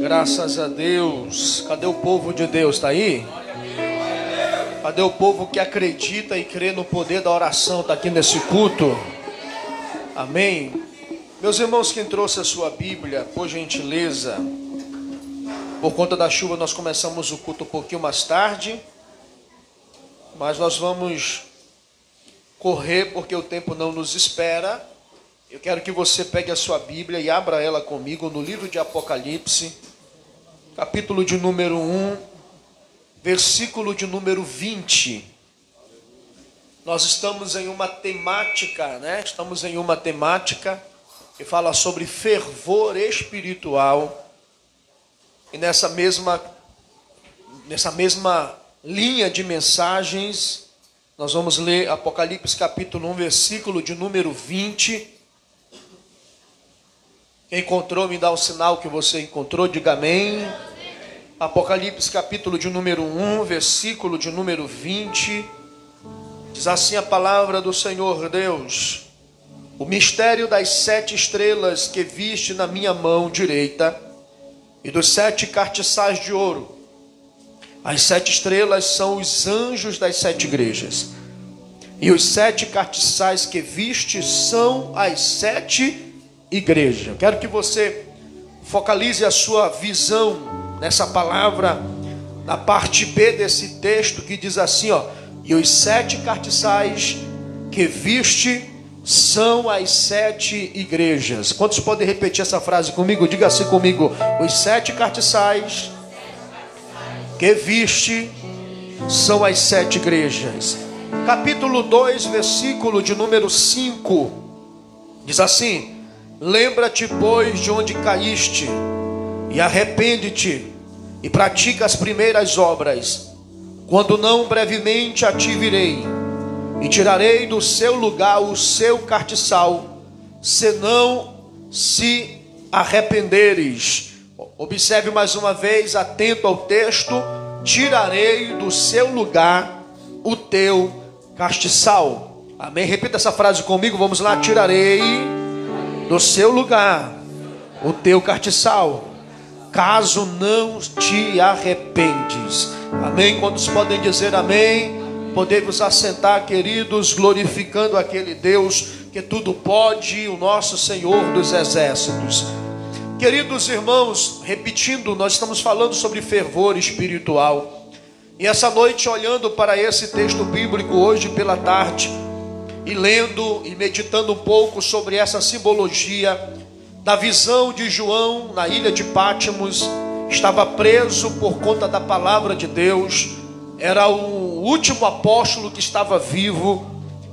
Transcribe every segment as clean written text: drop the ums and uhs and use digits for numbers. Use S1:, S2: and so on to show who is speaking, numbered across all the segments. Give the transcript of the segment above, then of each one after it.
S1: Graças a Deus. Cadê o povo de Deus? Está aí? Cadê o povo que acredita e crê no poder da oração? Está aqui nesse culto? Amém? Meus irmãos, quem trouxe a sua Bíblia, por gentileza. Por conta da chuva nós começamos o culto um pouquinho mais tarde, mas nós vamos correr porque o tempo não nos espera. Eu quero que você pegue a sua Bíblia e abra ela comigo no livro de Apocalipse, capítulo de número 1, versículo de número 20. Nós estamos em uma temática, Estamos em uma temática que fala sobre fervor espiritual. E nessa mesma linha de mensagens, nós vamos ler Apocalipse capítulo 1, versículo de número 20. Quem encontrou, me dá um sinal que você encontrou, diga amém. Apocalipse capítulo de número 1, versículo de número 20. Diz assim a palavra do Senhor Deus: o mistério das 7 estrelas que viste na minha mão direita e dos 7 castiçais de ouro. As 7 estrelas são os anjos das 7 igrejas, e os 7 castiçais que viste são as 7 igrejas. Eu quero que você focalize a sua visão nessa palavra, na parte B desse texto, que diz assim, e os 7 castiçais que viste são as 7 igrejas. Quantos podem repetir essa frase comigo? Diga assim comigo: os 7 castiçais que viste são as 7 igrejas. Capítulo 2, versículo de número 5, diz assim: lembra-te, pois, de onde caíste, e arrepende-te, e pratica as primeiras obras. Quando não, brevemente a ti virei, e tirarei do seu lugar o seu castiçal, se não se arrependeres. Observe mais uma vez, atento ao texto: tirarei do seu lugar o teu castiçal. Amém? Repita essa frase comigo, vamos lá: tirarei do seu lugar o teu castiçal, caso não te arrependes. Amém? Quantos podem dizer amém? Podemos assentar, queridos, glorificando aquele Deus que tudo pode, o nosso Senhor dos exércitos. Queridos irmãos, repetindo, nós estamos falando sobre fervor espiritual. E essa noite, olhando para esse texto bíblico hoje pela tarde, e lendo e meditando um pouco sobre essa simbologia da visão de João na ilha de Patmos, estava preso por conta da palavra de Deus, era o último apóstolo que estava vivo,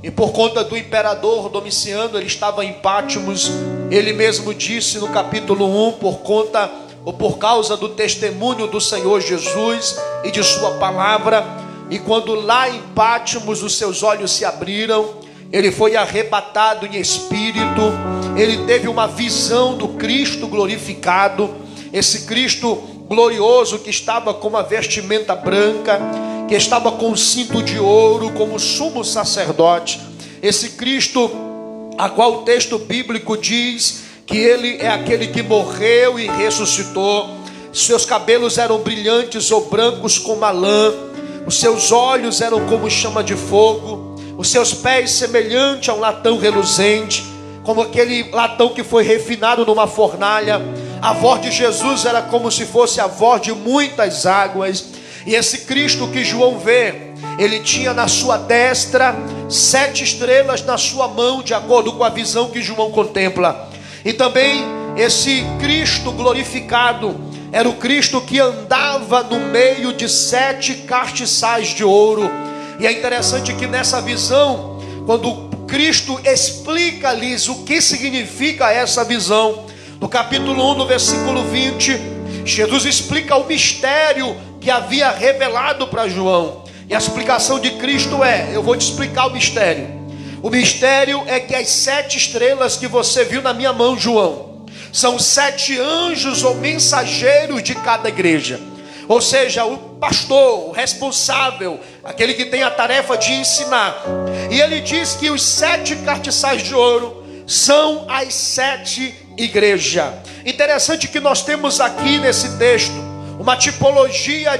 S1: e por conta do imperador Domiciano ele estava em Patmos. Ele mesmo disse no capítulo 1, por causa do testemunho do Senhor Jesus e de sua palavra. E quando lá em Patmos os seus olhos se abriram, ele foi arrebatado em espírito, ele teve uma visão do Cristo glorificado, esse Cristo glorioso que estava com uma vestimenta branca, que estava com um cinto de ouro como sumo sacerdote. Esse Cristo a qual o texto bíblico diz que ele é aquele que morreu e ressuscitou. Seus cabelos eram brilhantes ou brancos como a lã, os seus olhos eram como chama de fogo, os seus pés semelhante a um latão reluzente, como aquele latão que foi refinado numa fornalha. A voz de Jesus era como se fosse a voz de muitas águas. E esse Cristo que João vê, ele tinha na sua destra 7 estrelas, na sua mão, de acordo com a visão que João contempla. E também esse Cristo glorificado era o Cristo que andava no meio de 7 castiçais de ouro. E é interessante que nessa visão, quando Cristo explica-lhes o que significa essa visão, no capítulo 1, no versículo 20, Jesus explica o mistério que havia revelado para João. E a explicação de Cristo eu vou te explicar o mistério. O mistério é que as 7 estrelas que você viu na minha mão, João, são 7 anjos ou mensageiros de cada igreja. Ou seja, o pastor, o responsável, aquele que tem a tarefa de ensinar. E ele diz que os 7 castiçais de ouro são as 7 igreja. Interessante que nós temos aqui nesse texto uma tipologia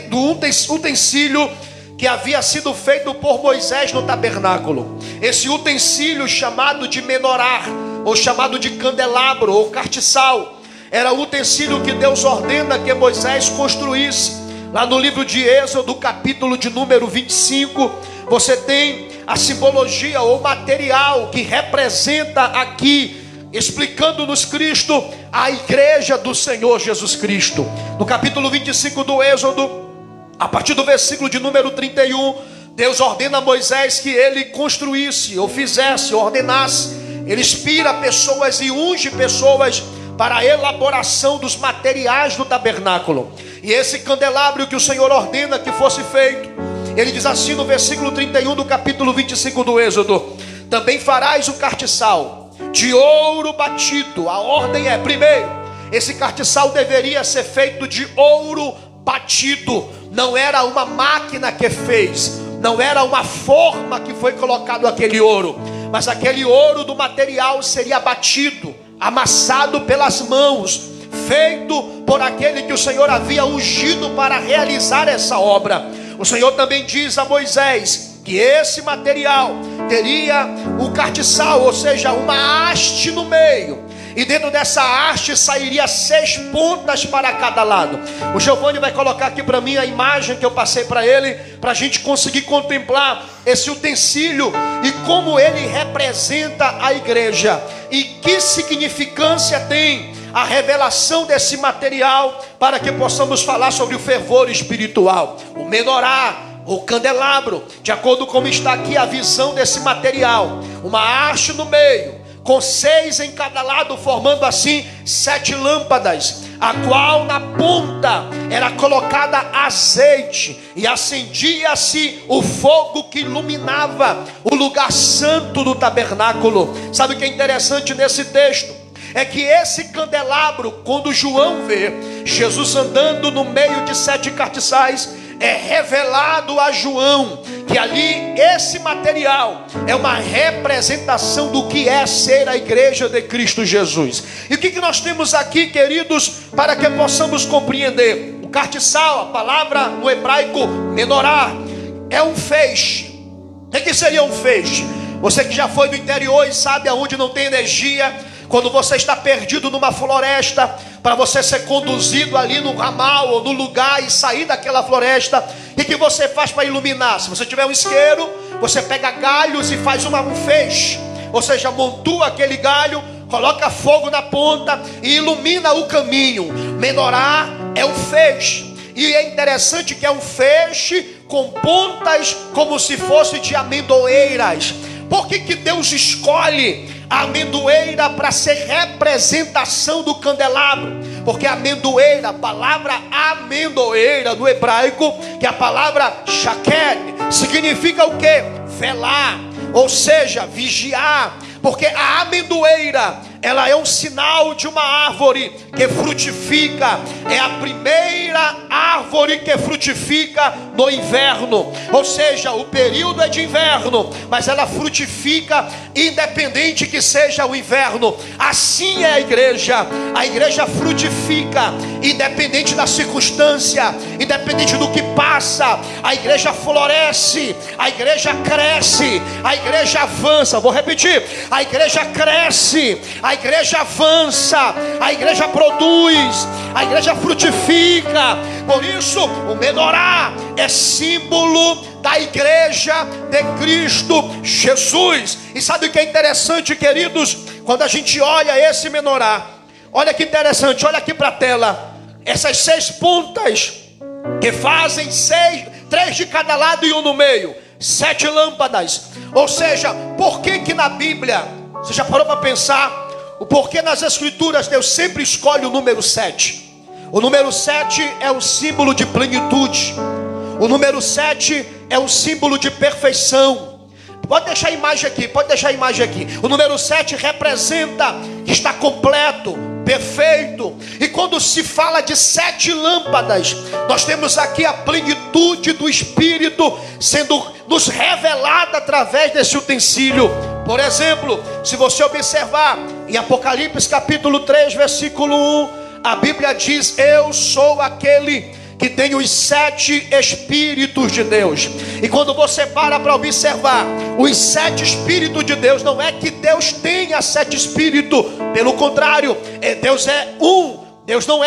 S1: do utensílio que havia sido feito por Moisés no tabernáculo. Esse utensílio chamado de menorá, ou chamado de candelabro, ou castiçal, era o utensílio que Deus ordena que Moisés construísse. Lá no livro de Êxodo, capítulo de número 25, você tem a simbologia ou material que representa aqui, explicando-nos Cristo, a igreja do Senhor Jesus Cristo. No capítulo 25 do Êxodo, a partir do versículo de número 31, Deus ordena a Moisés que ele construísse, ou fizesse, ordenasse. Ele inspira pessoas e unge pessoas para a elaboração dos materiais do tabernáculo. E esse candelabro que o Senhor ordena que fosse feito, ele diz assim no versículo 31 do capítulo 25 do Êxodo: também farás o castiçal de ouro batido. A ordem é, primeiro, esse castiçal deveria ser feito de ouro batido. Não era uma máquina que fez, não era uma forma que foi colocado aquele ouro, mas aquele ouro do material seria batido, amassado pelas mãos, feito por aquele que o Senhor havia ungido para realizar essa obra. O Senhor também diz a Moisés que esse material teria o castiçal, ou seja, uma haste no meio, e dentro dessa haste sairia 6 pontas para cada lado. O Giovanni vai colocar aqui para mim a imagem que eu passei para ele, para a gente conseguir contemplar esse utensílio e como ele representa a igreja, e que significância tem a revelação desse material, para que possamos falar sobre o fervor espiritual. O menorá, o candelabro, de acordo com como está aqui a visão desse material, uma haste no meio, com 6 em cada lado, formando assim 7 lâmpadas, a qual na ponta era colocada azeite, e acendia-se o fogo que iluminava o lugar santo do tabernáculo. Sabe o que é interessante nesse texto? É que esse candelabro, quando João vê Jesus andando no meio de 7 castiçais, é revelado a João que ali esse material é uma representação do que é ser a igreja de Cristo Jesus. E o que nós temos aqui, queridos, para que possamos compreender? O castiçal, a palavra no hebraico menorá, é um feixe. O que seria um feixe? Você que já foi do interior e sabe aonde não tem energia, quando você está perdido numa floresta, para você ser conduzido ali no ramal ou no lugar e sair daquela floresta, o que você faz para iluminar? Se você tiver um isqueiro, você pega galhos e faz um feixe, ou seja, montua aquele galho, coloca fogo na ponta e ilumina o caminho. Menorá é um feixe, e é interessante que é um feixe com pontas como se fosse de amendoeiras. Por que Deus escolhe a amendoeira para ser representação do candelabro? Porque a amendoeira, a palavra amendoeira no hebraico, que é a palavra shaker, significa o que? Velar, ou seja, vigiar. Porque a amendoeira, ela é um sinal de uma árvore que frutifica. É a primeira árvore que frutifica no inverno. Ou seja, o período é de inverno, mas ela frutifica independente que seja o inverno. Assim é a igreja. A igreja frutifica independente da circunstância, independente do que passa. A igreja floresce, a igreja cresce, a igreja avança. Vou repetir: a igreja cresce, a igreja avança, a igreja produz, a igreja frutifica. Por isso o menorá é símbolo da igreja de Cristo Jesus. E sabe o que é interessante, queridos? Quando a gente olha esse menorá, olha que interessante, olha aqui para a tela. Essas 6 pontas que fazem 3 de cada lado e 1 no meio, 7 lâmpadas. Ou seja, por que na Bíblia, você já parou para pensar o porquê nas escrituras Deus sempre escolhe o número 7? O número 7 é o símbolo de plenitude. O número 7 é um símbolo de perfeição. Pode deixar a imagem aqui, pode deixar a imagem aqui. O número 7 representa que está completo, perfeito. E quando se fala de 7 lâmpadas, nós temos aqui a plenitude do Espírito sendo nos revelada através desse utensílio. Por exemplo, se você observar em Apocalipse capítulo 3, versículo 1, a Bíblia diz: eu sou aquele que tem os 7 Espíritos de Deus. E quando você para observar os 7 Espíritos de Deus, não é que Deus tenha 7 Espíritos, pelo contrário, Deus é um. Deus não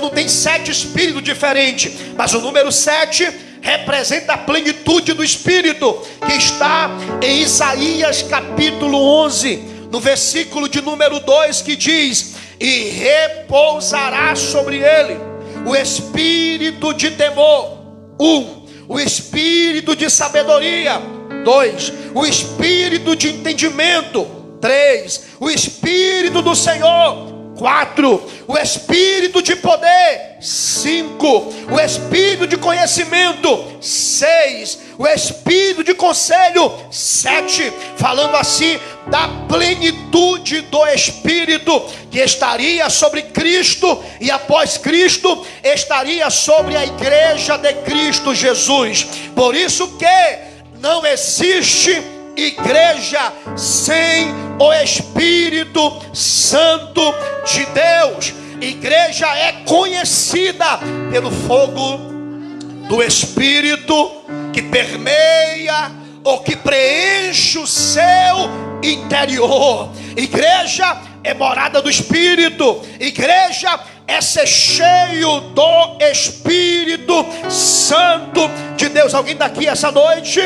S1: tem 7 Espíritos diferentes, mas o número 7 representa a plenitude do Espírito, que está em Isaías capítulo 11, no versículo de número 2, que diz: e repousará sobre ele o espírito de temor, 1, o espírito de sabedoria, 2, o espírito de entendimento, 3, o espírito do Senhor, 4, o espírito de poder, 5, o espírito de conhecimento, 6, o espírito de conselho, 7, falando assim da plenitude do Espírito que estaria sobre Cristo, e após Cristo estaria sobre a igreja de Cristo Jesus. Por isso que não existe igreja sem o Espírito Santo de Deus. Igreja é conhecida pelo fogo do Espírito que permeia ou que preenche o seu interior. Igreja é morada do Espírito. Igreja é ser cheio do Espírito Santo de Deus. Alguém daqui essa noite?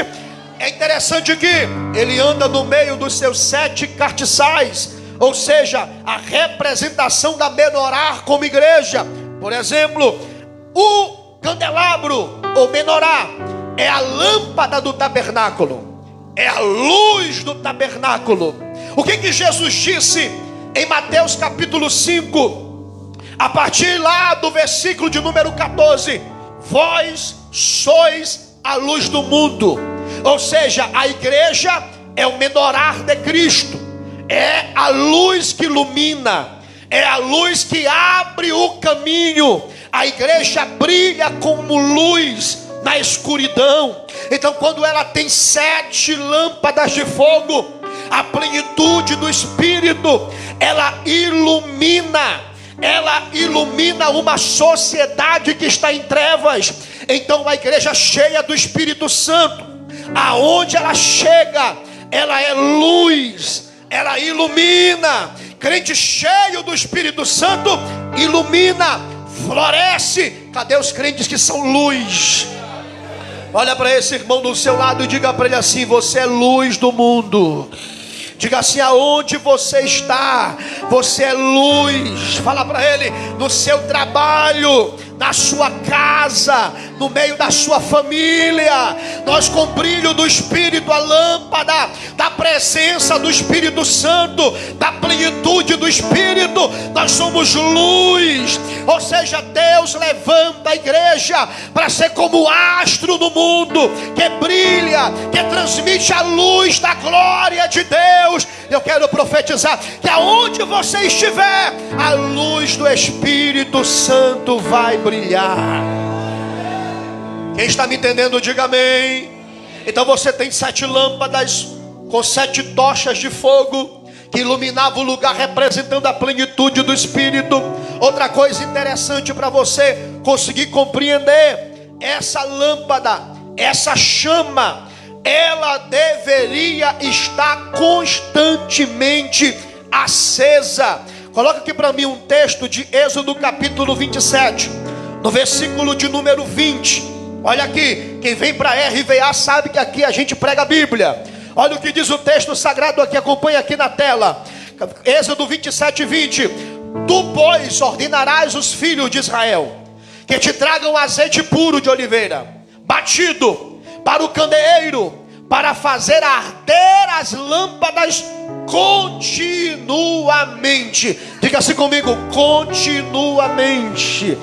S1: É interessante que ele anda no meio dos seus 7 cartiçais, ou seja, a representação da menorá como igreja. Por exemplo, o candelabro ou menorá é a lâmpada do tabernáculo, é a luz do tabernáculo. O que Jesus disse em Mateus capítulo 5, a partir lá do versículo de número 14: vós sois a luz do mundo. Ou seja, a igreja é o menorá de Cristo, é a luz que ilumina, é a luz que abre o caminho. A igreja brilha como luz na escuridão. Então, quando ela tem 7 lâmpadas de fogo, a plenitude do Espírito, ela ilumina uma sociedade que está em trevas. Então, a igreja cheia do Espírito Santo, aonde ela chega, ela é luz, ela ilumina. Crente cheio do Espírito Santo ilumina, floresce. Cadê os crentes que são luz? Olha para esse irmão do seu lado e diga para ele assim: você é luz do mundo. Diga assim: aonde você está, você é luz. Fala para ele: no seu trabalho, na sua casa, no meio da sua família, nós com o brilho do Espírito, a lâmpada da presença do Espírito Santo, da plenitude do Espírito, nós somos luz. Ou seja, Deus levanta a igreja para ser como o astro do mundo, que brilha, que transmite a luz da glória de Deus. Eu quero profetizar que aonde você estiver, a luz do Espírito Santo vai brilhar. Quem está me entendendo, diga amém. Então você tem 7 lâmpadas com 7 tochas de fogo que iluminavam o lugar, representando a plenitude do Espírito. Outra coisa interessante para você conseguir compreender: essa lâmpada, essa chama, ela deveria estar constantemente acesa. Coloca aqui para mim um texto de Êxodo capítulo 27, no versículo de número 20. Olha aqui, quem vem para a RVA sabe que aqui a gente prega a Bíblia. Olha o que diz o texto sagrado aqui, acompanha aqui na tela. Êxodo 27, 20. Tu, pois, ordenarás os filhos de Israel que te tragam azeite puro de oliveira, batido, para o candeeiro, para fazer arder as lâmpadas continuamente. Diga assim comigo: continuamente.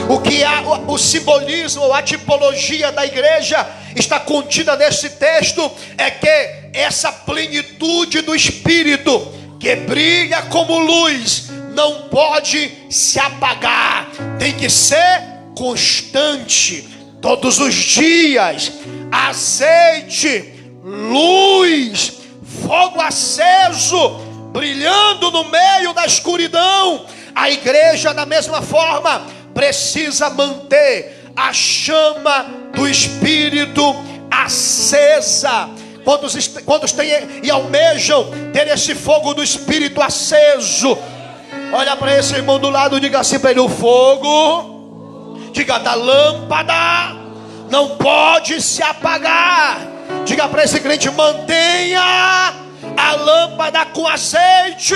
S1: O que é o simbolismo ou a tipologia da igreja está contida nesse texto é que essa plenitude do Espírito que brilha como luz não pode se apagar, tem que ser constante, todos os dias. Azeite, luz, fogo aceso, brilhando no meio da escuridão. A igreja, da mesma forma, precisa manter a chama do Espírito acesa. Quantos têm e almejam ter esse fogo do Espírito aceso? Olha para esse irmão do lado, diga assim para ele: o fogo, diga, da lâmpada não pode se apagar. Diga para esse crente: mantenha a lâmpada com azeite,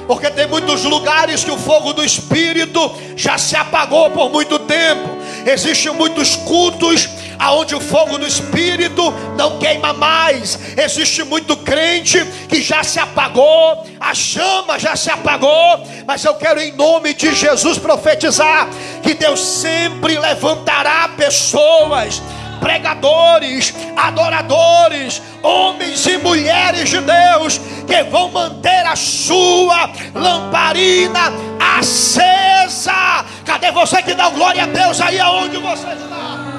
S1: porque tem muitos lugares que o fogo do Espírito já se apagou por muito tempo. Existem muitos cultos aonde o fogo do Espírito não queima mais. Existe muito crente que já se apagou, a chama já se apagou. Mas eu quero, em nome de Jesus, profetizar que Deus sempre levantará pessoas, pregadores, adoradores, homens e mulheres de Deus, que vão manter a sua lamparina acesa. Cadê você que dá glória a Deus aí aonde você está?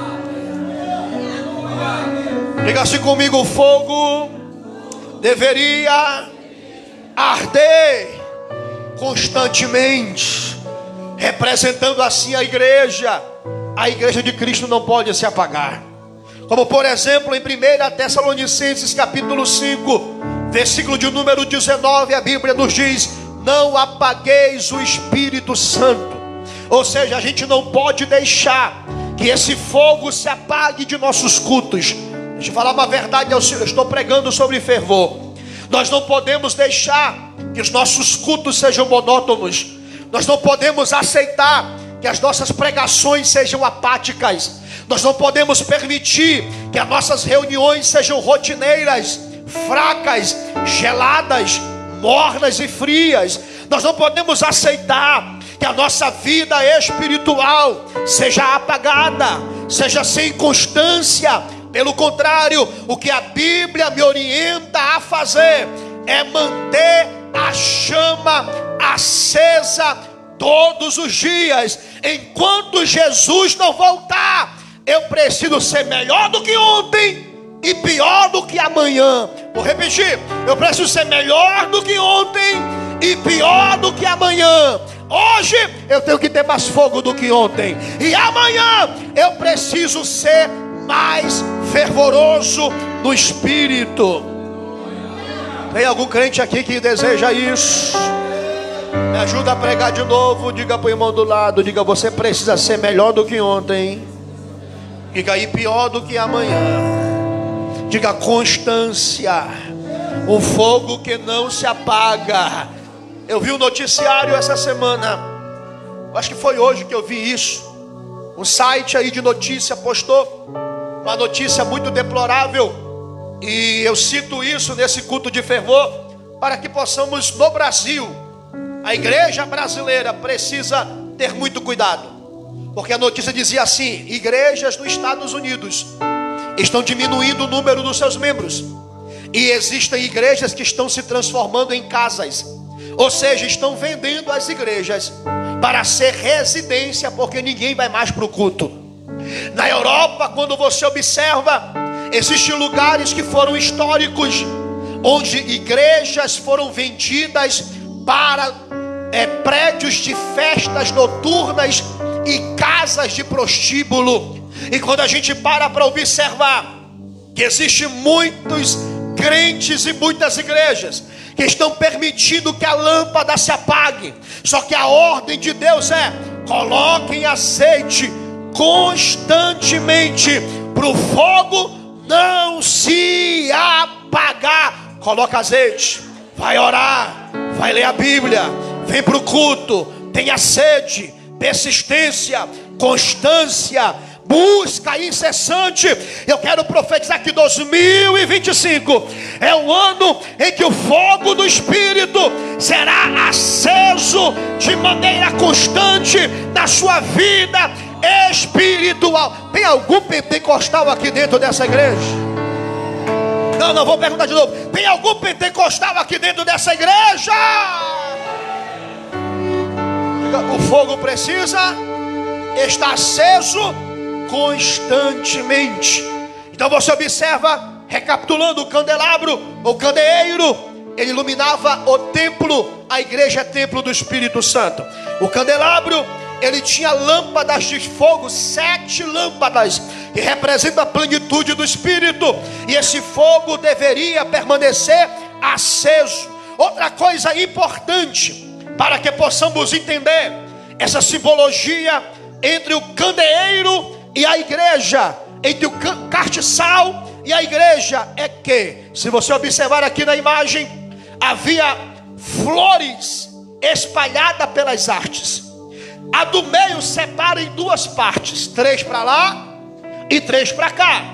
S1: Diga-se comigo: o fogo deveria arder constantemente, representando assim a igreja. A igreja de Cristo não pode se apagar. Como por exemplo em 1 Tessalonicenses capítulo 5, versículo de número 19, a Bíblia nos diz: não apagueis o Espírito Santo. Ou seja, a gente não pode deixar que esse fogo se apague de nossos cultos. Deixa eu falar uma verdade, eu estou pregando sobre fervor. Nós não podemos deixar que os nossos cultos sejam monótonos. Nós não podemos aceitar que as nossas pregações sejam apáticas. Nós não podemos permitir que as nossas reuniões sejam rotineiras, fracas, geladas, mornas e frias. Nós não podemos aceitar que a nossa vida espiritual seja apagada, seja sem constância. Pelo contrário, o que a Bíblia me orienta a fazer é manter a chama acesa todos os dias. Enquanto Jesus não voltar, eu preciso ser melhor do que ontem e pior do que amanhã. Vou repetir: eu preciso ser melhor do que ontem e pior do que amanhã. Hoje eu tenho que ter mais fogo do que ontem, e amanhã eu preciso ser mais fervoroso no Espírito. Tem algum crente aqui que deseja isso? Me ajuda a pregar de novo. Diga para o irmão do lado, diga: você precisa ser melhor do que ontem, diga aí, pior do que amanhã. Diga: constância, um fogo que não se apaga. Eu vi um noticiário essa semana, acho que foi hoje que eu vi isso. Um site aí de notícia postou uma notícia muito deplorável, e eu cito isso nesse culto de fervor para que possamos, no Brasil, a igreja brasileira precisa ter muito cuidado, porque a notícia dizia assim: igrejas nos Estados Unidos estão diminuindo o número dos seus membros, e existem igrejas que estão se transformando em casas, ou seja, estão vendendo as igrejas para ser residência, porque ninguém vai mais para o culto. Na Europa, quando você observa, existem lugares que foram históricos, onde igrejas foram vendidas para prédios de festas noturnas e casas de prostíbulo. E quando a gente para observar que existem muitos crentes e muitas igrejas que estão permitindo que a lâmpada se apague, só que a ordem de Deus é: coloquem azeite constantemente para o fogo não se apagar. Coloca azeite, vai orar, vai ler a Bíblia, vem para o culto, tenha sede, persistência, constância, busca incessante. Eu quero profetizar que 2025 é um ano em que o fogo do Espírito será aceso de maneira constante na sua vida espiritual. Tem algum pentecostal aqui dentro dessa igreja? Não, vou perguntar de novo. Tem algum pentecostal aqui dentro dessa igreja? O fogo precisa estar aceso constantemente. Então você observa Recapitulando, o candelabro, o candeeiro, ele iluminava o templo. A igreja é templo do Espírito Santo. O candelabro, ele tinha lâmpadas de fogo, 7 lâmpadas, que representam a plenitude do Espírito. E esse fogo deveria permanecer aceso. Outra coisa importante, para que possamos entender essa simbologia entre o candeeiro e a igreja, entre o castiçal e a igreja, é que, se você observar aqui na imagem, havia flores espalhadas pelas hastes. A do meio separa em 2 partes, 3 para lá e 3 para cá.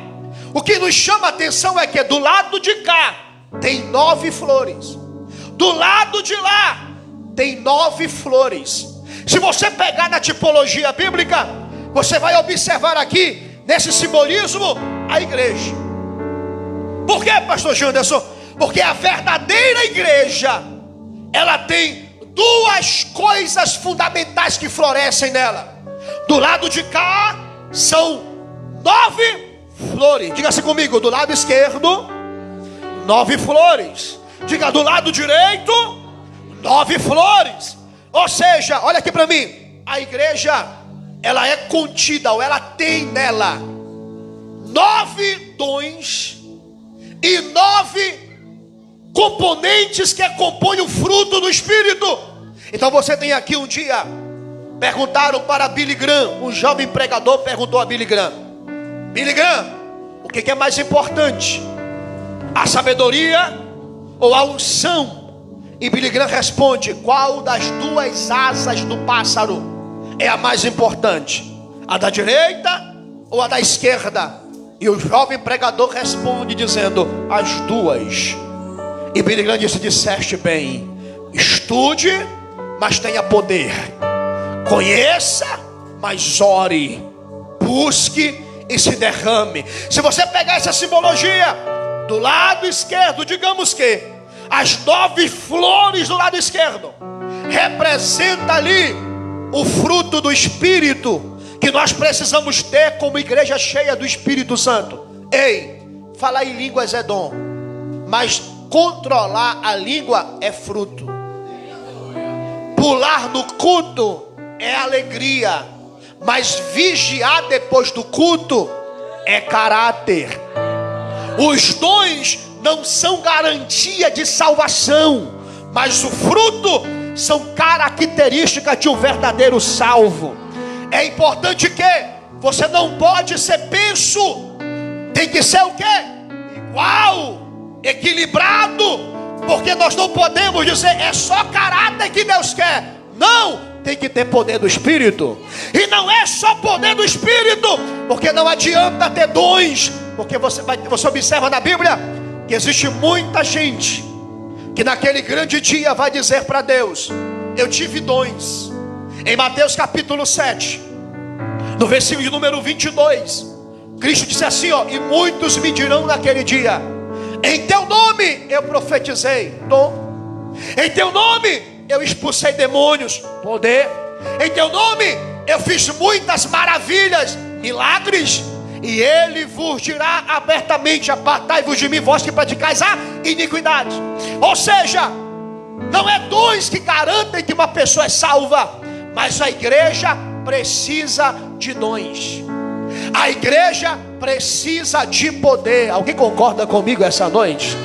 S1: O que nos chama a atenção é que do lado de cá tem 9 flores, do lado de lá tem 9 flores. Se você pegar na tipologia bíblica, você vai observar aqui, nesse simbolismo, a igreja. Por quê, pastor Janderson? Porque a verdadeira igreja, ela tem 2 coisas fundamentais que florescem nela. Do lado de cá são 9 flores. Diga assim comigo: do lado esquerdo, 9 flores. Diga: do lado direito, 9 flores. Ou seja, olha aqui para mim, a igreja, ela é contida, ou ela tem nela 9 dons e 9 componentes que compõem o fruto do Espírito. Então você tem aqui um dia, perguntaram para Billy Graham, um jovem pregador perguntou a Billy Graham: Billy Graham, o que é mais importante, a sabedoria ou a unção? E Billy Graham responde: qual das 2 asas do pássaro é a mais importante, a da direita ou a da esquerda? E o jovem pregador responde dizendo: as 2. E Billy Graham disse: disseste bem, estude, mas tenha poder, conheça, mas ore, busque e se derrame. Se você pegar essa simbologia, do lado esquerdo, digamos que as 9 flores do lado esquerdo representa ali o fruto do Espírito que nós precisamos ter como igreja cheia do Espírito Santo. Ei, falar em línguas é dom, mas controlar a língua é fruto. Pular no culto é alegria, mas vigiar depois do culto é caráter. Os dons não são garantia de salvação, mas o fruto são características de um verdadeiro salvo. É importante que você não pode ser penso, tem que ser o quê? Igual, equilibrado, porque nós não podemos dizer é só caráter que Deus quer. Não, tem que ter poder do Espírito. E não é só poder do Espírito, porque não adianta ter dons, porque você observa na Bíblia que existe muita gente que naquele grande dia vai dizer para Deus: eu tive dons. Em Mateus capítulo 7, no versículo de número 22, Cristo disse assim, ó: e muitos me dirão naquele dia: em teu nome eu profetizei, dom. Em teu nome eu expulsei demônios, poder. Em teu nome eu fiz muitas maravilhas, milagres. E ele vos dirá abertamente: apartai-vos de mim, vós que praticais a iniquidade. Ou seja, não é dons que garantem que uma pessoa é salva, mas a igreja precisa de dons. A igreja precisa de poder. Alguém concorda comigo essa noite?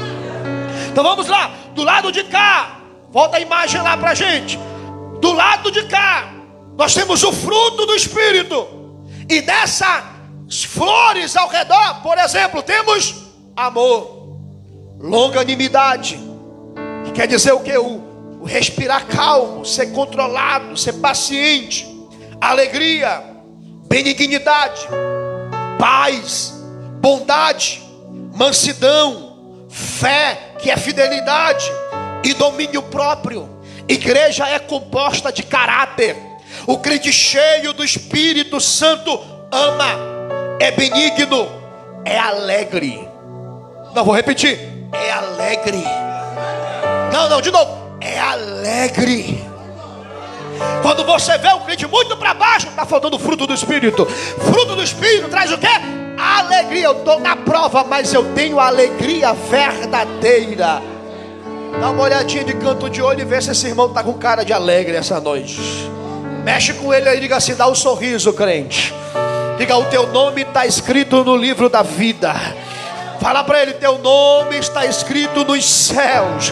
S1: Então vamos lá, do lado de cá, volta a imagem lá pra gente. Do lado de cá, nós temos o fruto do Espírito. E dessas flores ao redor, por exemplo, temos amor, longanimidade, que quer dizer o que? O respirar calmo, ser controlado, ser paciente. Alegria, benignidade, paz, bondade, mansidão, fé, que é fidelidade, e domínio próprio. Igreja é composta de caráter. O crente cheio do Espírito Santo ama, é benigno, é alegre. Não, vou repetir: é alegre. Não, de novo: é alegre. Quando você vê o crente muito para baixo, está faltando o fruto do Espírito. Fruto do Espírito traz o quê? Alegria. alegria, eu estou na prova, mas eu tenho alegria verdadeira. Dá uma olhadinha de canto de olho e vê se esse irmão está com cara de alegre essa noite. Mexe com ele aí, diga assim, dá um sorriso, crente. Diga, o teu nome está escrito no livro da vida. Fala para ele, teu nome está escrito nos céus.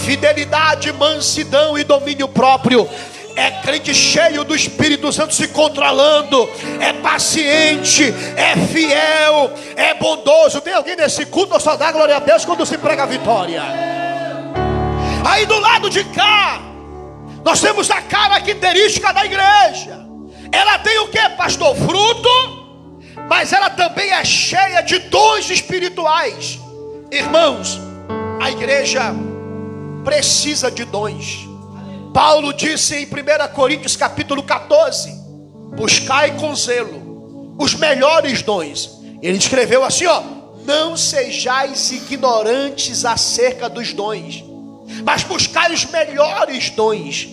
S1: Fidelidade, mansidão e domínio próprio. É crente cheio do Espírito Santo se controlando. É paciente, é fiel, é bondoso. Tem alguém nesse culto ou só dá glória a Deus quando se prega a vitória? Aí do lado de cá, nós temos a característica da igreja. Ela tem o que, pastor? Fruto, mas ela também é cheia de dons espirituais. Irmãos, a igreja precisa de dons. Paulo disse em 1 Coríntios capítulo 14: buscai com zelo os melhores dons. Ele escreveu assim, ó: não sejais ignorantes acerca dos dons, mas buscai os melhores dons.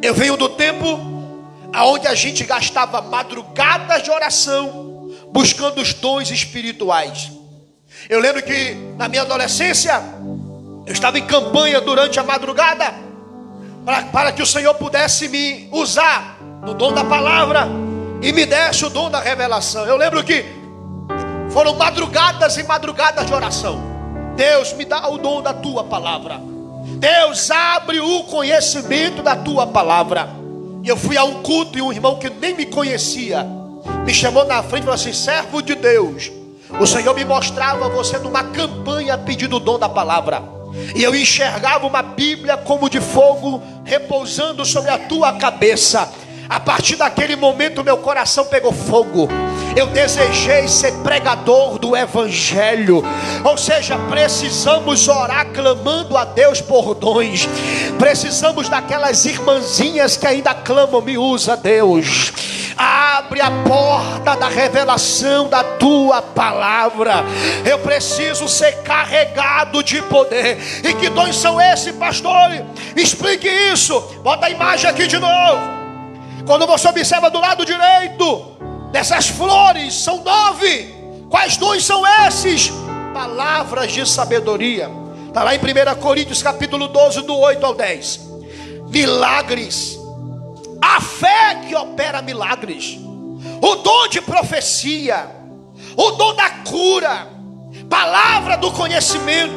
S1: Eu venho do tempo onde a gente gastava madrugadas de oração buscando os dons espirituais. Eu lembro que na minha adolescência eu estava em campanha durante a madrugada para que o Senhor pudesse me usar no dom da palavra e me desse o dom da revelação. Eu lembro que foram madrugadas e madrugadas de oração. Deus, me dá o dom da tua palavra. Deus, abre o conhecimento da tua palavra. E eu fui a um culto e um irmão que nem me conhecia me chamou na frente e falou assim: servo de Deus, o Senhor me mostrava você numa campanha pedindo o dom da palavra, e eu enxergava uma Bíblia como de fogo repousando sobre a tua cabeça. A partir daquele momento meu coração pegou fogo. Eu desejei ser pregador do Evangelho. Ou seja, precisamos orar clamando a Deus por dons. Precisamos daquelas irmãzinhas que ainda clamam: me usa, Deus. Abre a porta da revelação da tua palavra. Eu preciso ser carregado de poder. E que dons são esses, pastor? Explique isso. Bota a imagem aqui de novo. Quando você observa do lado direito dessas flores, são 9. Quais dons são esses? Palavras de sabedoria. Está lá em 1 Coríntios capítulo 12, do 8 ao 10. Milagres. A fé que opera milagres. O dom de profecia. O dom da cura. Palavra do conhecimento.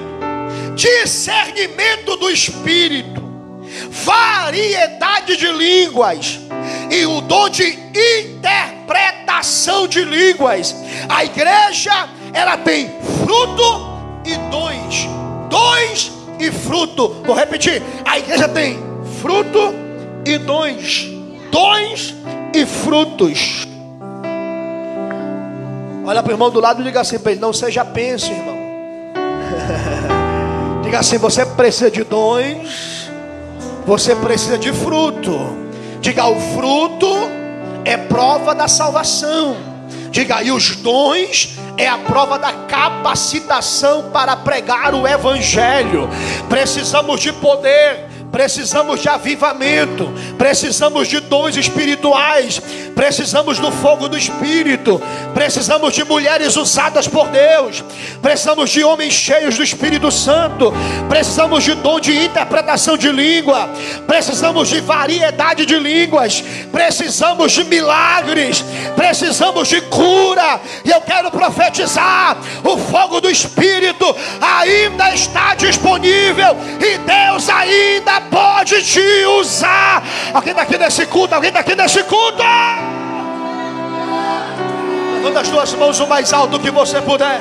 S1: Discernimento do Espírito. Variedade de línguas. E o dom de interpretação de línguas. A igreja, ela tem fruto e dons. Dons e fruto. Vou repetir. A igreja tem fruto e dons. Dons e frutos. Olha para o irmão do lado e diga assim para ele: não seja penso, irmão. Diga assim: você precisa de dons, você precisa de fruto. Diga: o fruto é prova da salvação. Diga: e os dons é a prova da capacitação para pregar o Evangelho. Precisamos de poder, precisamos de avivamento, precisamos de dons espirituais, precisamos do fogo do Espírito, precisamos de mulheres usadas por Deus, precisamos de homens cheios do Espírito Santo, precisamos de dom de interpretação de língua, precisamos de variedade de línguas, precisamos de milagres, precisamos de cura. E eu quero profetizar: o fogo do Espírito ainda está disponível e Deus ainda pode te usar. Alguém daqui nesse culto? Alguém daqui nesse culto? Levanta as tuas mãos o mais alto que você puder.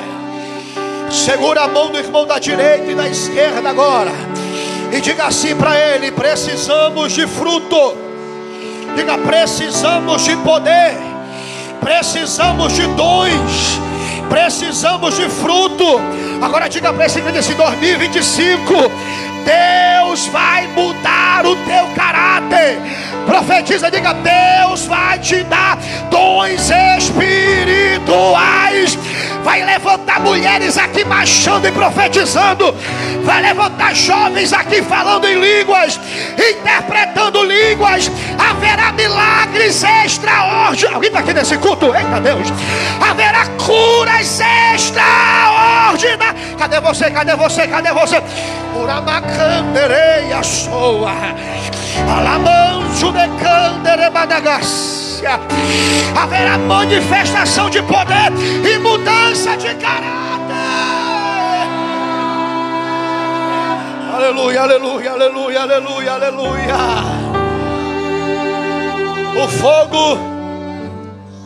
S1: Segura a mão do irmão da direita e da esquerda agora e diga assim para ele: precisamos de fruto. Diga: precisamos de poder, precisamos de dons, precisamos de fruto. Agora diga para esse crente: 2025 Deus vai mudar o teu caráter. Profetiza, diga: Deus vai te dar dons espirituais. Vai levantar mulheres aqui marchando e profetizando. Vai levantar jovens aqui falando em línguas, interpretando línguas. Haverá milagres extraordinários. Alguém está aqui nesse culto? Eita Deus! Haverá curas extraordinárias. Cadê você? Cadê você? Cadê você? Uramacandereia soa. Alamanjo de candere madagassia. Haverá manifestação de poder e mudança de caráter. Aleluia, aleluia, aleluia, aleluia, aleluia. O fogo,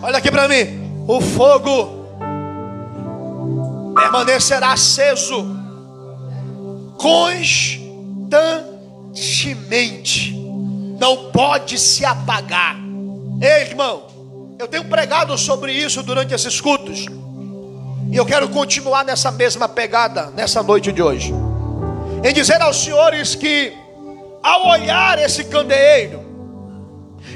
S1: olha aqui para mim. O fogo permanecerá aceso constantemente. Não pode se apagar. Ei, irmão, eu tenho pregado sobre isso durante esses cultos, e eu quero continuar nessa mesma pegada nessa noite de hoje, em dizer aos senhores que, ao olhar esse candeeiro,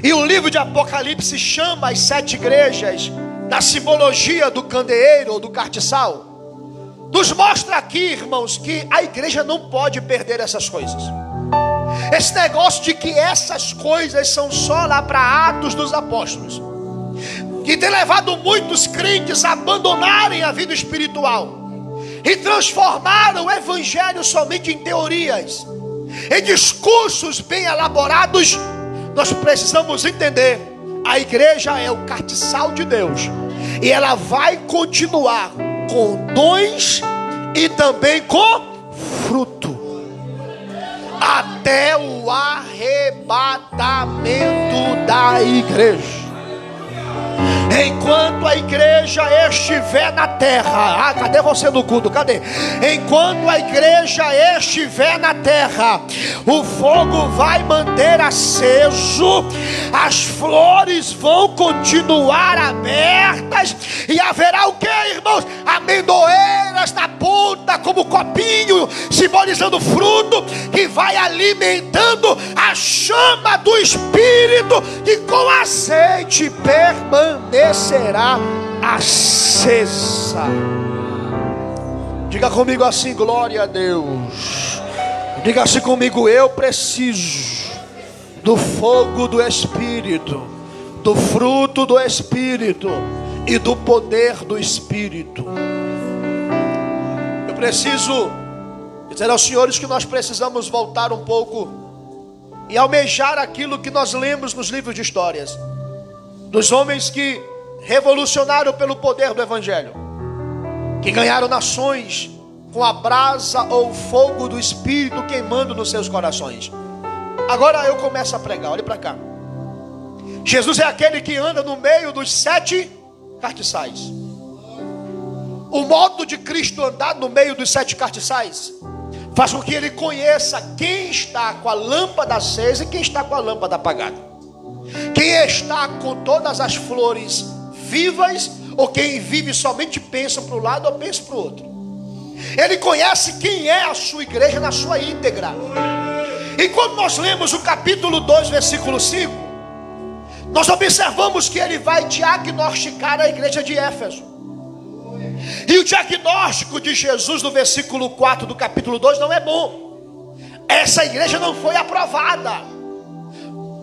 S1: e o livro de Apocalipse chama as 7 igrejas da simbologia do candeeiro ou do castiçal, nos mostra aqui, irmãos, que a igreja não pode perder essas coisas. Esse negócio de que essas coisas são só lá para Atos dos Apóstolos, que tem levado muitos crentes a abandonarem a vida espiritual e transformaram o evangelho somente em teorias, em discursos bem elaborados. Nós precisamos entender: a igreja é o castiçal de Deus, e ela vai continuar com dons e também com fruto até o arrebatamento da igreja. Enquanto a igreja estiver na terra, cadê você no culto? Cadê? Enquanto a igreja estiver na terra, o fogo vai manter aceso, as flores vão continuar abertas, e haverá o que, irmãos? Amendoeiras na ponta, como copinho, simbolizando fruto, que vai alimentando a chama do Espírito, que com azeite permanecerá acesa. Diga comigo assim: glória a Deus. Diga assim comigo: eu preciso do fogo do Espírito, do fruto do Espírito e do poder do Espírito. Eu preciso dizer aos senhores que nós precisamos voltar um pouco e almejar aquilo que nós lemos nos livros de histórias, dos homens que revolucionaram pelo poder do Evangelho, que ganharam nações com a brasa ou o fogo do Espírito queimando nos seus corações. Agora eu começo a pregar, olhe para cá. Jesus é aquele que anda no meio dos 7 castiçais. O modo de Cristo andar no meio dos 7 castiçais faz com que ele conheça quem está com a lâmpada acesa e quem está com a lâmpada apagada, quem está com todas as flores vivas, ou quem vive somente pensa para um lado ou pensa para o outro. Ele conhece quem é a sua igreja na sua íntegra. E quando nós lemos o capítulo 2, versículo 5, nós observamos que ele vai diagnosticar a igreja de Éfeso. E o diagnóstico de Jesus no versículo 4 do capítulo 2 não é bom. Essa igreja não foi aprovada.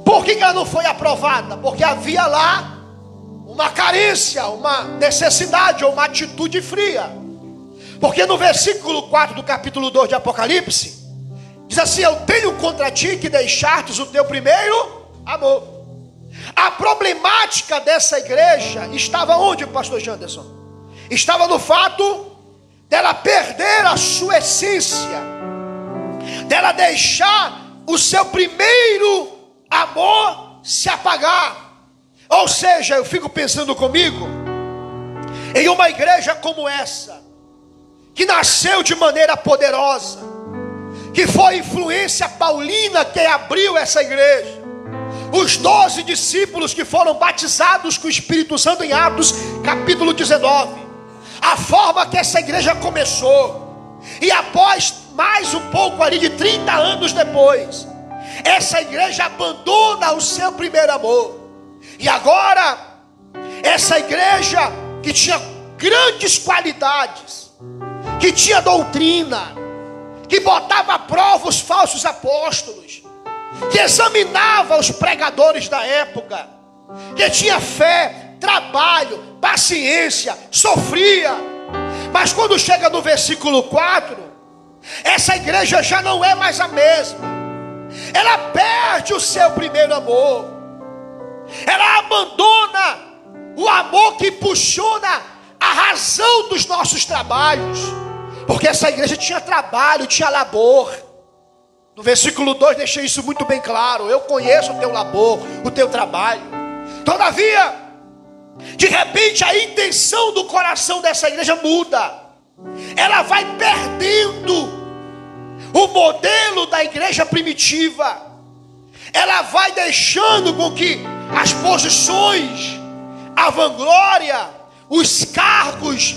S1: Por que ela não foi aprovada? Porque havia lá uma carência, uma necessidade ou uma atitude fria. Porque no versículo 4 do capítulo 2 de Apocalipse diz assim: eu tenho contra ti que deixastes o teu primeiro amor. A problemática dessa igreja estava onde, pastor Janderson? Estava no fato dela perder a sua essência, dela deixar o seu primeiro amor se apagar. Ou seja, eu fico pensando comigo em uma igreja como essa, que nasceu de maneira poderosa, que foi influência paulina que abriu essa igreja. Os 12 discípulos que foram batizados com o Espírito Santo em Atos capítulo 19. A forma que essa igreja começou. E após mais um pouco ali de 30 anos depois, essa igreja abandona o seu primeiro amor. E agora, essa igreja que tinha grandes qualidades, que tinha doutrina, que botava à prova os falsos apóstolos, que examinava os pregadores da época, que tinha fé, trabalho, paciência, sofria. Mas quando chega no versículo 4, essa igreja já não é mais a mesma. Ela perde o seu primeiro amor. Ela abandona o amor que impulsiona a razão dos nossos trabalhos. Porque essa igreja tinha trabalho, tinha labor. No versículo 2 deixei isso muito bem claro. Eu conheço o teu labor, o teu trabalho. Todavia, de repente a intenção do coração dessa igreja muda. Ela vai perdendo o modelo da igreja primitiva. Ela vai deixando com que as posições, a vanglória, os cargos,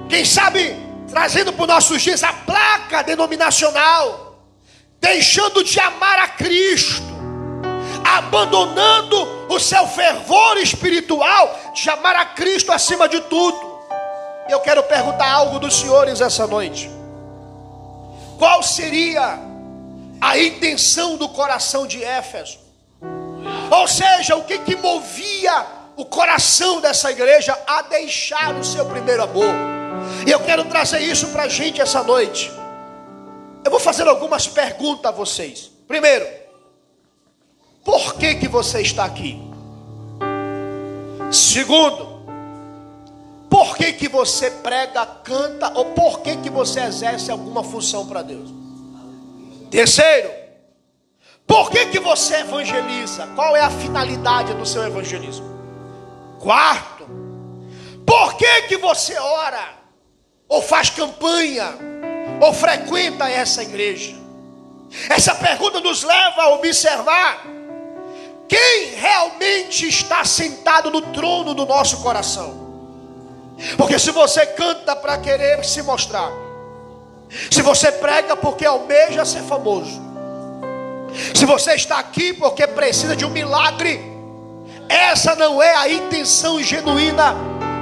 S1: quem sabe trazendo para os nossos dias a placa denominacional, deixando de amar a Cristo, abandonando o seu fervor espiritual de amar a Cristo acima de tudo. Eu quero perguntar algo dos senhores essa noite. Qual seria a intenção do coração de Éfeso? Ou seja, o que movia o coração dessa igreja a deixar o seu primeiro amor? E eu quero trazer isso para a gente essa noite. Eu vou fazer algumas perguntas a vocês. Primeiro, por que você está aqui? Segundo, por que você prega, canta, ou por que você exerce alguma função para Deus? Terceiro, por que você evangeliza? Qual é a finalidade do seu evangelismo? Quarto, por que você ora? Ou faz campanha? Ou frequenta essa igreja? Essa pergunta nos leva a observar quem realmente está sentado no trono do nosso coração. Porque se você canta para querer se mostrar, se você prega porque almeja ser famoso, se você está aqui porque precisa de um milagre, essa não é a intenção genuína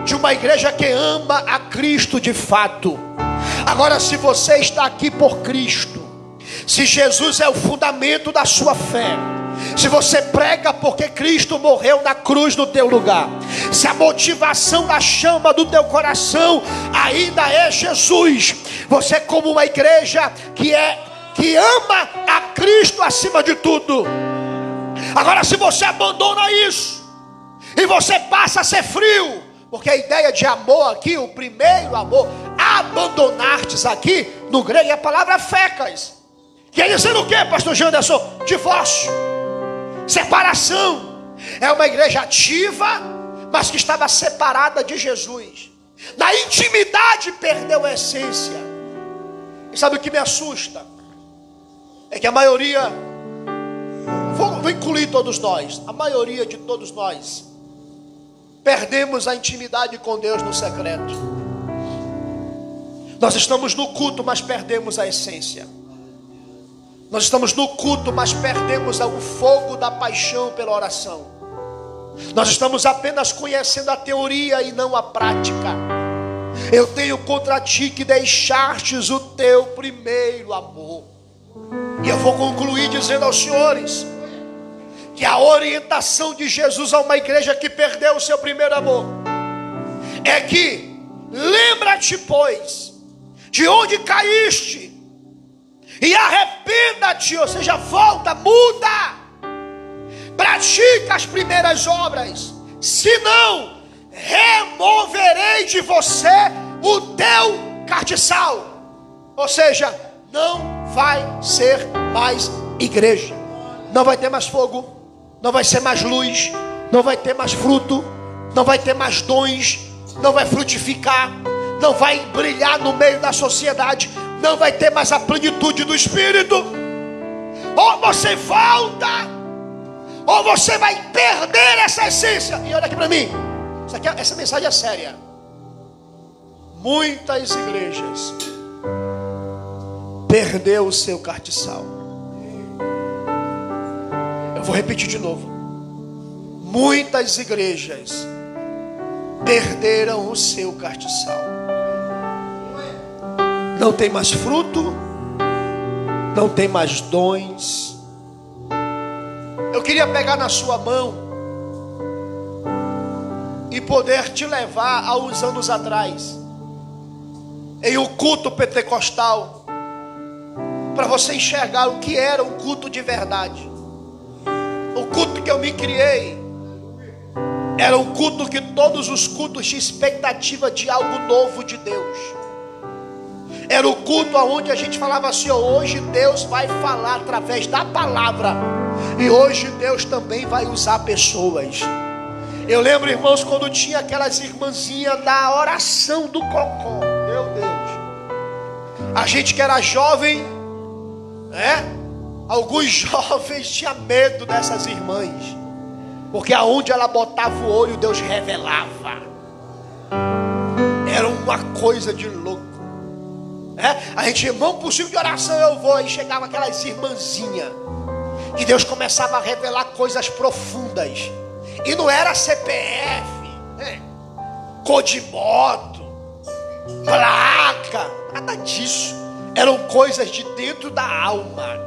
S1: de uma igreja que ama a Cristo de fato. Agora, se você está aqui por Cristo, se Jesus é o fundamento da sua fé, se você prega porque Cristo morreu na cruz no teu lugar, se a motivação da chama do teu coração ainda é Jesus, você como uma igreja que ama a Cristo acima de tudo. Agora, se você abandona isso e você passa a ser frio, porque a ideia de amor aqui, o primeiro amor, abandonar-te aqui, no grego é a palavra fecas. Quer dizer o que, pastor Janderson? Divórcio, separação. É uma igreja ativa, mas que estava separada de Jesus. Na intimidade perdeu a essência. E sabe o que me assusta? É que a maioria, vou incluir todos nós, a maioria de todos nós, perdemos a intimidade com Deus no secreto. Nós estamos no culto, mas perdemos a essência. Nós estamos no culto, mas perdemos o fogo da paixão pela oração. Nós estamos apenas conhecendo a teoria e não a prática. Eu tenho contra ti que deixastes o teu primeiro amor. E eu vou concluir dizendo aos senhores que a orientação de Jesus a uma igreja que perdeu o seu primeiro amor é que lembra-te, pois, de onde caíste, e arrependa-te, ou seja, volta, muda, pratica as primeiras obras, senão removerei de você o teu castiçal. Ou seja, não vai ser mais igreja, não vai ter mais fogo, não vai ser mais luz, não vai ter mais fruto, não vai ter mais dons, não vai frutificar, não vai brilhar no meio da sociedade, não vai ter mais a plenitude do Espírito. Ou você volta, ou você vai perder essa essência. E olha aqui para mim, essa mensagem é séria. Muitas igrejas perdeu o seu castiçal. Eu vou repetir de novo. Muitas igrejas perderam o seu castiçal. Não tem mais fruto, não tem mais dons. Eu queria pegar na sua mão e poder te levar a uns anos atrás, em um culto pentecostal, para você enxergar o que era um culto de verdade. O culto que eu me criei era um culto que todos os cultos tinham expectativa de algo novo de Deus. Era o culto onde a gente falava assim: hoje Deus vai falar através da palavra, e hoje Deus também vai usar pessoas. Eu lembro, irmãos, quando tinha aquelas irmãzinhas da oração do cocó. Meu Deus, a gente que era jovem, alguns jovens tinham medo dessas irmãs, porque aonde ela botava o olho, Deus revelava. Era uma coisa de louco. A gente, irmão, possível de oração eu vou. Aí chegava aquelas irmãzinhas, que Deus começava a revelar coisas profundas. E não era CPF, cor de moto, placa, nada disso. Eram coisas de dentro da alma.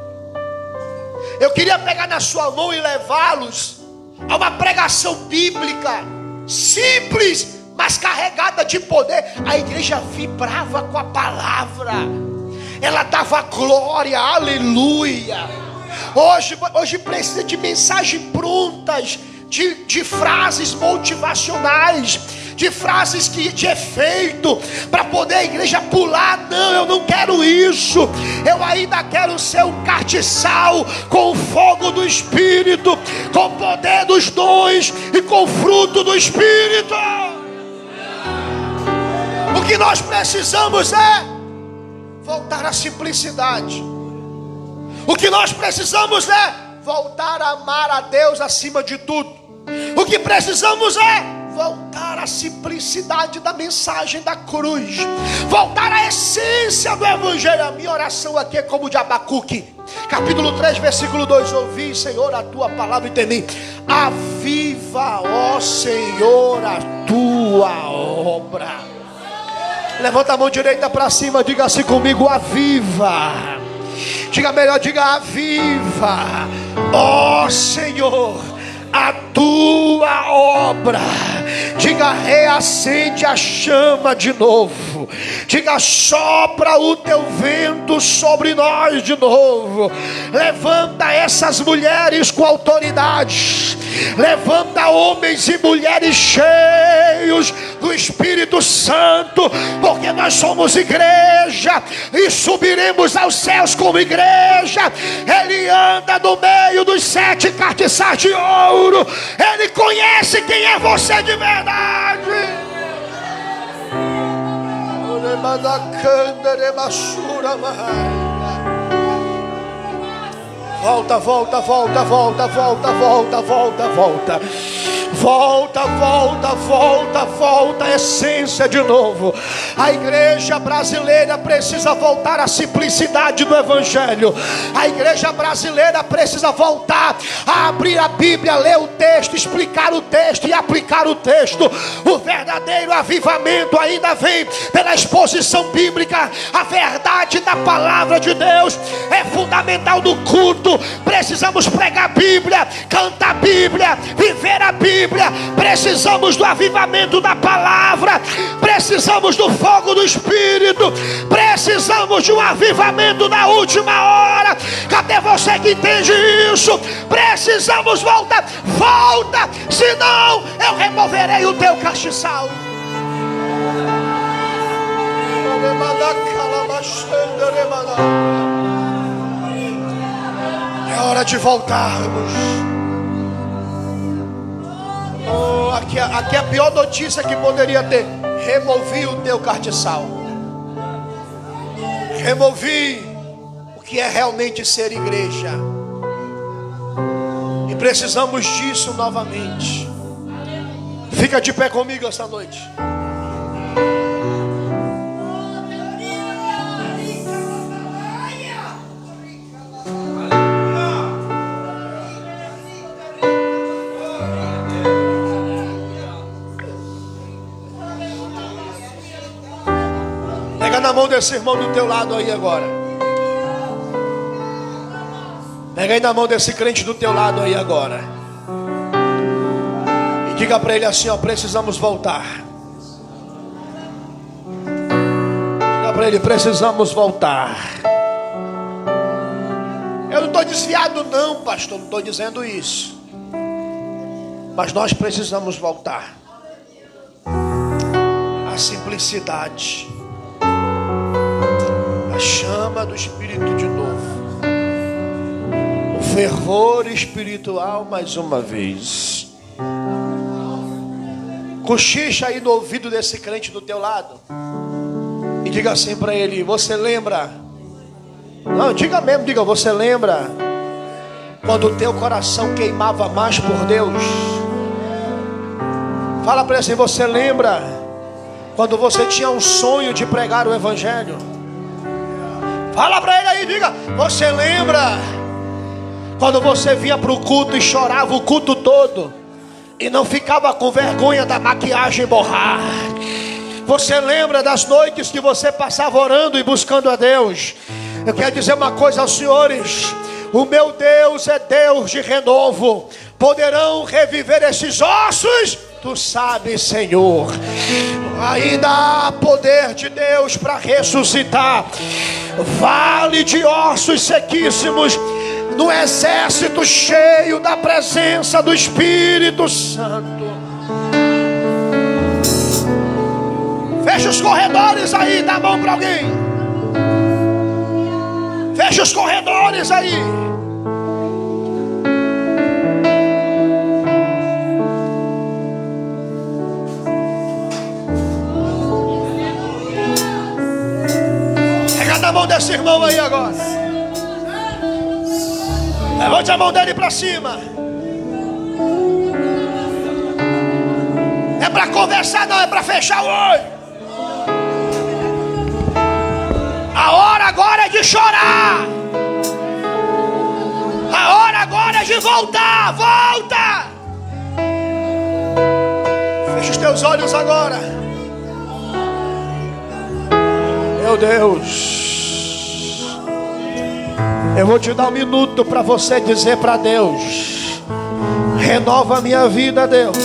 S1: Eu queria pegar na sua mão e levá-los a uma pregação bíblica simples, mas carregada de poder. A igreja vibrava com a palavra, ela dava glória, aleluia. Hoje precisa de mensagens prontas, de frases motivacionais, de frases de efeito, para poder a igreja pular. Não, eu não quero isso. Eu ainda quero ser um castiçal com o fogo do Espírito, com o poder dos dons e com o fruto do Espírito. O que nós precisamos é voltar à simplicidade. O que nós precisamos é voltar a amar a Deus acima de tudo. O que precisamos é voltar à simplicidade da mensagem da cruz, voltar à essência do Evangelho. A minha oração aqui é como de Abacuque, capítulo 3, versículo 2. Ouvi, Senhor, a tua palavra e temi. Aviva, ó Senhor, a tua obra. Levanta a mão direita para cima, diga assim comigo: aviva. Diga melhor, diga: aviva, ó Senhor, a tua obra. Diga: reacende a chama de novo. Diga: sopra o teu vento sobre nós de novo. Levanta essas mulheres com autoridade. Levanta homens e mulheres cheios do Espírito Santo, porque nós somos igreja e subiremos aos céus como igreja. Ele anda no meio dos 7 castiçais de ouro. Ele conhece quem é você de verdade. Volta, volta, volta, volta, volta, volta, volta, volta. Volta, volta, volta, volta a essência de novo. A igreja brasileira precisa voltar à simplicidade do Evangelho. A igreja brasileira precisa voltar a abrir a Bíblia, ler o texto, explicar o texto e aplicar o texto. O verdadeiro avivamento ainda vem pela exposição bíblica. A verdade da palavra de Deus é fundamental no culto. Precisamos pregar a Bíblia, cantar a Bíblia, viver a Bíblia. Precisamos do avivamento da palavra. Precisamos do fogo do Espírito. Precisamos de um avivamento da última hora. Cadê você que entende isso? Precisamos voltar. Volta, senão eu removerei o teu castiçal. É hora de voltarmos. Aqui é a pior notícia que poderia ter. Removi o teu castiçal. Removi o que é realmente ser igreja. E precisamos disso novamente. Fica de pé comigo essa noite. na mão desse irmão do teu lado aí agora. Pega aí na mão desse crente do teu lado aí agora. E diga para ele assim, ó, precisamos voltar. Diga para ele, precisamos voltar. Eu não estou desviado não, pastor, não estou dizendo isso. Mas nós precisamos voltar à simplicidade, a chama do Espírito de novo, o fervor espiritual mais uma vez. Cochicha aí no ouvido desse crente do teu lado e diga assim para ele, você lembra? Não, diga mesmo, diga, você lembra quando o teu coração queimava mais por Deus? Fala para ele assim, você lembra quando você tinha um sonho de pregar o Evangelho? Fala para ele aí, diga, você lembra quando você vinha para o culto e chorava o culto todo e não ficava com vergonha da maquiagem borrar? Você lembra das noites que você passava orando e buscando a Deus? Eu quero dizer uma coisa aos senhores, o meu Deus é Deus de renovo. Poderão reviver esses ossos? Tu sabes, Senhor. Ainda há poder de Deus para ressuscitar vale de ossos sequíssimos no exército cheio da presença do Espírito Santo. Fecha os corredores aí, dá a mão para alguém. Fecha os corredores aí. Pega na mão desse irmão aí agora. Levante a mão dele para cima. É para conversar, não é para fechar o olho. A hora agora é de chorar. A hora agora é de voltar. Volta. Fecha os teus olhos agora. Meu Deus, eu vou te dar um minuto para você dizer para Deus: renova a minha vida, Deus.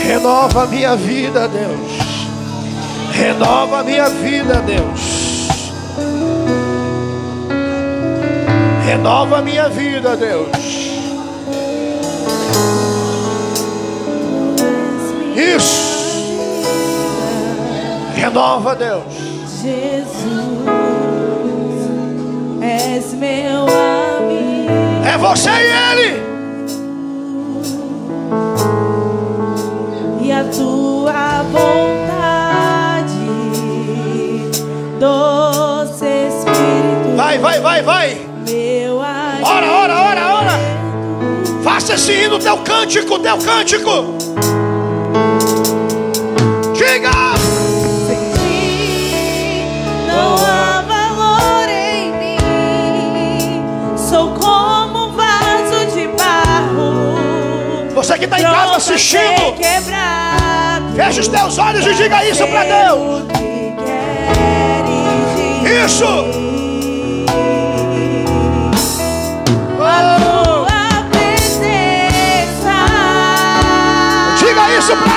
S1: Renova a minha vida, Deus. Renova a minha vida, Deus. Renova a minha vida, Deus. Isso. Renova, Deus.
S2: Jesus, és meu amigo.
S1: É você e Ele.
S2: E a tua vontade, doce Espírito.
S1: Vai, vai, vai, vai.
S2: Meu
S1: ora, ora, ora, ora. Faça esse hino, teu cântico, teu cântico. Diga.
S2: Sem ti não há valor em mim. Sou como um vaso de barro.
S1: Você que está em casa assistindo, feche os teus olhos e diga isso para Deus. Isso. Diga isso pra